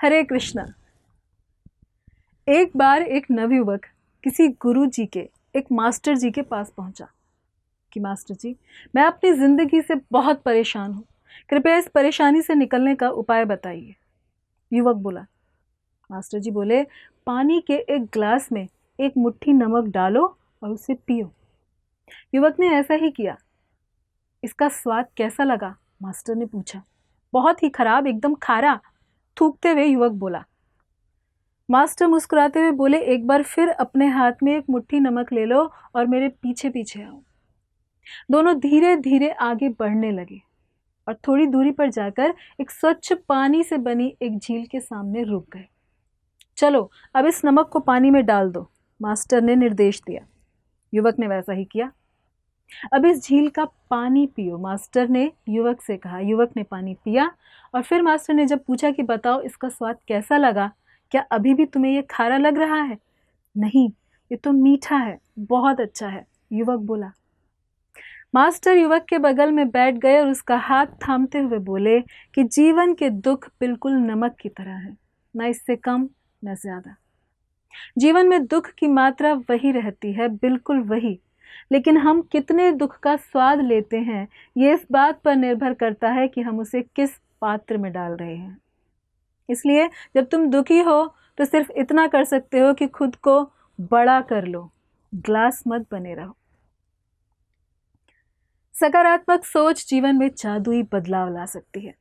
हरे कृष्णा। एक बार एक नवयुवक किसी गुरु जी के, एक मास्टर जी के पास पहुंचा कि मास्टर जी, मैं अपनी जिंदगी से बहुत परेशान हूं, कृपया इस परेशानी से निकलने का उपाय बताइए। युवक बोला। मास्टर जी बोले, पानी के एक ग्लास में एक मुट्ठी नमक डालो और उसे पियो। युवक ने ऐसा ही किया। इसका स्वाद कैसा लगा? मास्टर ने पूछा। बहुत ही खराब, एकदम खारा, थूकते हुए युवक बोला। मास्टर मुस्कुराते हुए बोले, एक बार फिर अपने हाथ में एक मुट्ठी नमक ले लो और मेरे पीछे पीछे आओ। दोनों धीरे धीरे आगे बढ़ने लगे और थोड़ी दूरी पर जाकर एक स्वच्छ पानी से बनी एक झील के सामने रुक गए। चलो, अब इस नमक को पानी में डाल दो, मास्टर ने निर्देश दिया। युवक ने वैसा ही किया। अब इस झील का पानी पियो, मास्टर ने युवक से कहा। युवक ने पानी पिया और फिर मास्टर ने जब पूछा कि बताओ इसका स्वाद कैसा लगा, क्या अभी भी तुम्हें यह खारा लग रहा है? नहीं, ये तो मीठा है, बहुत अच्छा है, युवक बोला। मास्टर युवक के बगल में बैठ गए और उसका हाथ थामते हुए बोले कि जीवन के दुख बिल्कुल नमक की तरह है, न इससे कम न ज्यादा। जीवन में दुख की मात्रा वही रहती है, बिल्कुल वही, लेकिन हम कितने दुख का स्वाद लेते हैं ये इस बात पर निर्भर करता है कि हम उसे किस पात्र में डाल रहे हैं। इसलिए जब तुम दुखी हो तो सिर्फ इतना कर सकते हो कि खुद को बड़ा कर लो, ग्लास मत बने रहो। सकारात्मक सोच जीवन में जादुई बदलाव ला सकती है।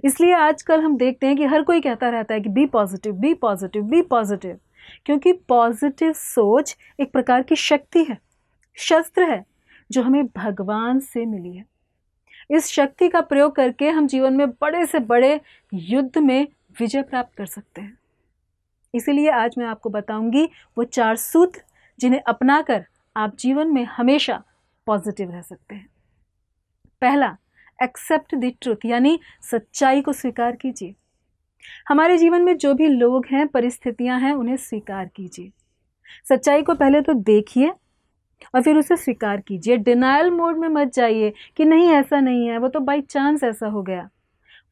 इसलिए आजकल हम देखते हैं कि हर कोई कहता रहता है कि be positive, be positive, be positive, क्योंकि पॉजिटिव सोच एक प्रकार की शक्ति है, शस्त्र है जो हमें भगवान से मिली है। इस शक्ति का प्रयोग करके हम जीवन में बड़े से बड़े युद्ध में विजय प्राप्त कर सकते हैं। इसीलिए आज मैं आपको बताऊंगी वो 4 सूत्र जिन्हें अपनाकर आप जीवन में हमेशा पॉजिटिव रह सकते हैं। पहला, एक्सेप्ट द ट्रुथ, यानी सच्चाई को स्वीकार कीजिए। हमारे जीवन में जो भी लोग हैं, परिस्थितियां हैं, उन्हें स्वीकार कीजिए। सच्चाई को पहले तो देखिए और फिर उसे स्वीकार कीजिए। डिनायल मोड में मत जाइए कि नहीं ऐसा नहीं है, वो तो बाई चांस ऐसा हो गया।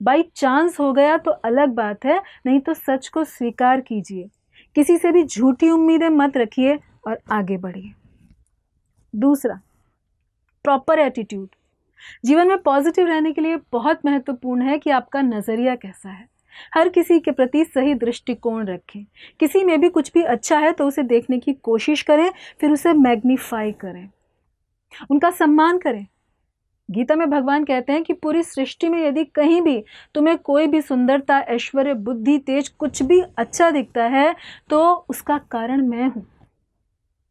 बाई चांस हो गया तो अलग बात है, नहीं तो सच को स्वीकार कीजिए। किसी से भी झूठी उम्मीदें मत रखिए और आगे बढ़िए। दूसरा, प्रॉपर एटीट्यूड। जीवन में पॉजिटिव रहने के लिए बहुत महत्वपूर्ण है कि आपका नजरिया कैसा है। हर किसी के प्रति सही दृष्टिकोण रखें। किसी में भी कुछ भी अच्छा है तो उसे देखने की कोशिश करें, फिर उसे मैग्नीफाई करें, उनका सम्मान करें। गीता में भगवान कहते हैं कि पूरी सृष्टि में यदि कहीं भी तुम्हें कोई भी सुंदरता, ऐश्वर्य, बुद्धि, तेज, कुछ भी अच्छा दिखता है तो उसका कारण मैं हूं।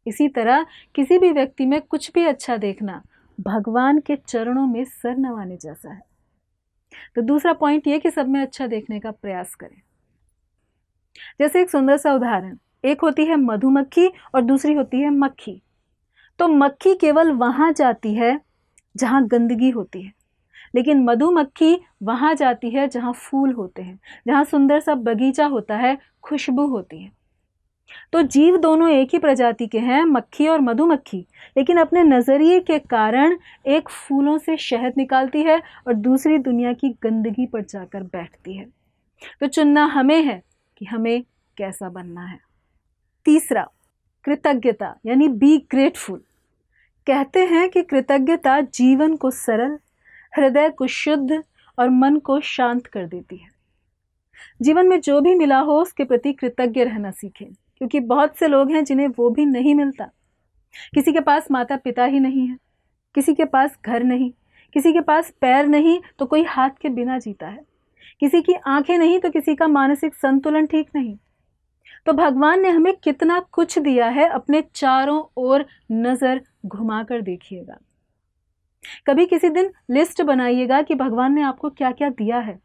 इसी तरह किसी भी व्यक्ति में कुछ भी अच्छा देखना भगवान के चरणों में सर नवाने जैसा है। तो दूसरा पॉइंट ये कि सब में अच्छा देखने का प्रयास करें। जैसे एक सुंदर सा उदाहरण, एक होती है मधुमक्खी और दूसरी होती है मक्खी। तो मक्खी केवल वहां जाती है जहां गंदगी होती है, लेकिन मधुमक्खी वहां जाती है जहां फूल होते हैं, जहां सुंदर सा बगीचा होता है, खुशबू होती है। तो जीव दोनों एक ही प्रजाति के हैं, मक्खी और मधुमक्खी, लेकिन अपने नजरिए के कारण एक फूलों से शहद निकालती है और दूसरी दुनिया की गंदगी पर जाकर बैठती है। तो चुनना हमें है कि हमें कैसा बनना है। तीसरा, कृतज्ञता, यानी बी ग्रेटफुल। कहते हैं कि कृतज्ञता जीवन को सरल, हृदय को शुद्ध और मन को शांत कर देती है। जीवन में जो भी मिला हो उसके प्रति कृतज्ञ रहना सीखें, क्योंकि बहुत से लोग हैं जिन्हें वो भी नहीं मिलता। किसी के पास माता पिता ही नहीं है, किसी के पास घर नहीं, किसी के पास पैर नहीं तो कोई हाथ के बिना जीता है, किसी की आंखें नहीं तो किसी का मानसिक संतुलन ठीक नहीं। तो भगवान ने हमें कितना कुछ दिया है, अपने चारों ओर नजर घुमाकर देखिएगा। कभी किसी दिन लिस्ट बनाइएगा कि भगवान ने आपको क्या क्या दिया है,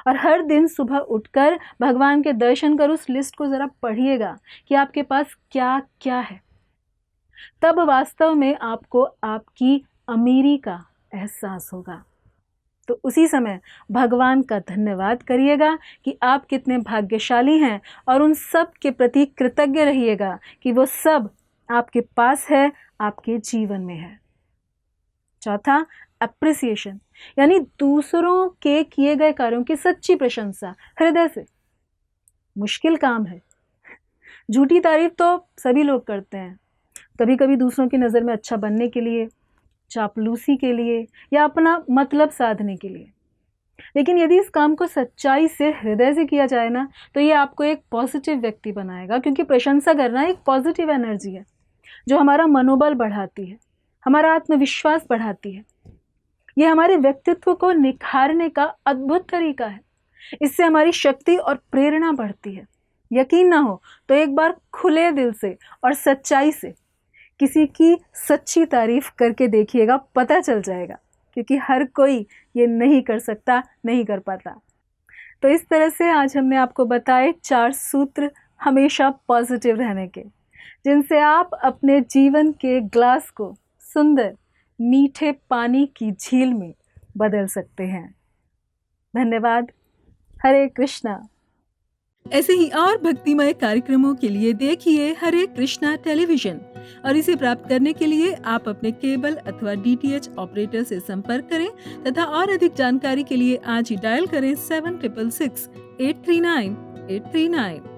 और हर दिन सुबह उठकर भगवान के दर्शन कर उस लिस्ट को जरा पढ़िएगा कि आपके पास क्या क्या है। तब वास्तव में आपको आपकी अमीरी का एहसास होगा। तो उसी समय भगवान का धन्यवाद करिएगा कि आप कितने भाग्यशाली हैं और उन सब के प्रति कृतज्ञ रहिएगा कि वो सब आपके पास है, आपके जीवन में है। चौथा, एप्रिसिएशन, यानी दूसरों के किए गए कार्यों की सच्ची प्रशंसा हृदय से। मुश्किल काम है। झूठी तारीफ तो सभी लोग करते हैं, कभी कभी दूसरों की नज़र में अच्छा बनने के लिए, चापलूसी के लिए या अपना मतलब साधने के लिए। लेकिन यदि इस काम को सच्चाई से, हृदय से किया जाए ना, तो ये आपको एक पॉजिटिव व्यक्ति बनाएगा, क्योंकि प्रशंसा करना एक पॉजिटिव एनर्जी है जो हमारा मनोबल बढ़ाती है, हमारा आत्मविश्वास बढ़ाती है। ये हमारे व्यक्तित्व को निखारने का अद्भुत तरीका है। इससे हमारी शक्ति और प्रेरणा बढ़ती है। यकीन ना हो तो एक बार खुले दिल से और सच्चाई से किसी की सच्ची तारीफ करके देखिएगा, पता चल जाएगा, क्योंकि हर कोई ये नहीं कर सकता, नहीं कर पाता। तो इस तरह से आज हमने आपको बताए 4 सूत्र हमेशा पॉजिटिव रहने के, जिनसे आप अपने जीवन के ग्लास को सुंदर मीठे पानी की झील में बदल सकते हैं। धन्यवाद। हरे कृष्णा। ऐसे ही और भक्तिमय कार्यक्रमों के लिए देखिए हरे कृष्णा टेलीविजन, और इसे प्राप्त करने के लिए आप अपने केबल अथवा DTH ऑपरेटर से संपर्क करें तथा और अधिक जानकारी के लिए आज ही डायल करें 7666 839 839।